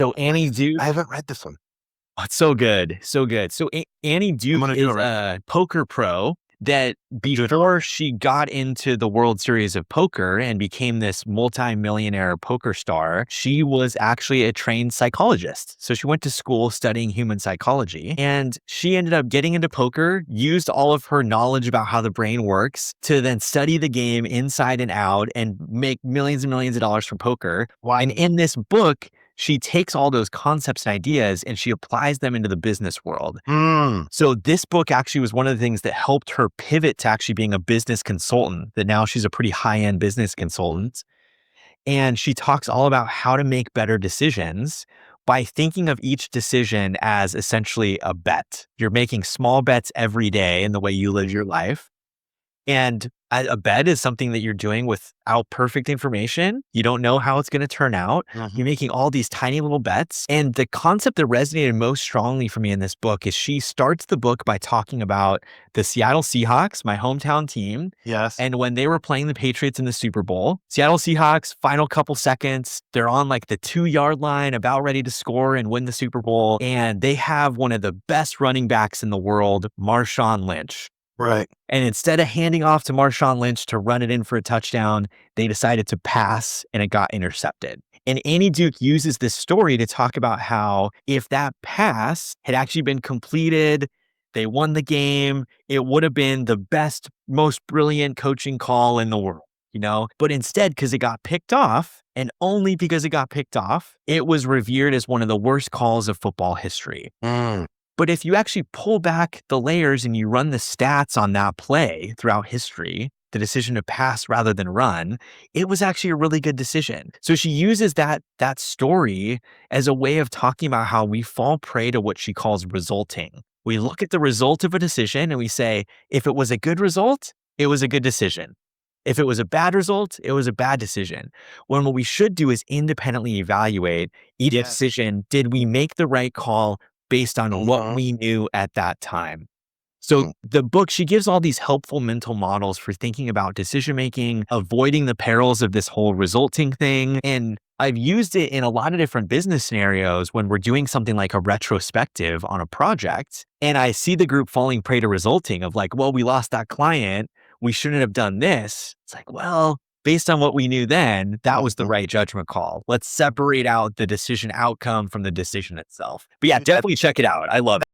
So Annie Duke, I haven't read this one. oh, it's so good. So good. So Annie Duke gonna do is it right a poker pro that before she got into the World Series of Poker and became this multi-millionaire poker star, she was actually a trained psychologist. So she went to school studying human psychology, and she ended up getting into poker, used all of her knowledge about how the brain works to then study the game inside and out and make millions and millions of dollars from poker. Why? And in this book, she takes all those concepts and ideas and she applies them into the business world. So this book actually was one of the things that helped her pivot to actually being a business consultant, that now she's a pretty high-end business consultant. And she talks all about how to make better decisions by thinking of each decision as essentially a bet. You're making small bets every day in the way you live your life. And a bet is something that you're doing without perfect information. You don't know how it's going to turn out. You're making all these tiny little bets. And the concept that resonated most strongly for me in this book is she starts the book by talking about the Seattle Seahawks, my hometown team. Yes. And when they were playing the Patriots in the Super Bowl, Seattle Seahawks, final couple seconds, they're on like the 2-yard line, about ready to score and win the Super Bowl. And they have one of the best running backs in the world, Marshawn Lynch. Right. And instead of handing off to Marshawn Lynch to run it in for a touchdown, they decided to pass and it got intercepted. And Annie Duke uses this story to talk about how if that pass had actually been completed, they won the game, it would have been the best, most brilliant coaching call in the world, you know? But instead, because it got picked off, and only because it got picked off, it was revered as one of the worst calls of football history. But if you actually pull back the layers and you run the stats on that play throughout history, the decision to pass rather than run, it was actually a really good decision. So she uses that story as a way of talking about how we fall prey to what she calls resulting. We look at the result of a decision and we say, if it was a good result, it was a good decision. If it was a bad result, it was a bad decision. When what we should do is independently evaluate each decision. Did we make the right call based on what we knew at that time? So the book, she gives all these helpful mental models for thinking about decision-making, avoiding the perils of this whole resulting thing. And I've used it in a lot of different business scenarios when we're doing something like a retrospective on a project. And I see the group falling prey to resulting of like, well, we lost that client. We shouldn't have done this. It's like, well, based on what we knew then, that was the right judgment call. Let's separate out the decision outcome from the decision itself. But yeah, definitely check it out. I love it.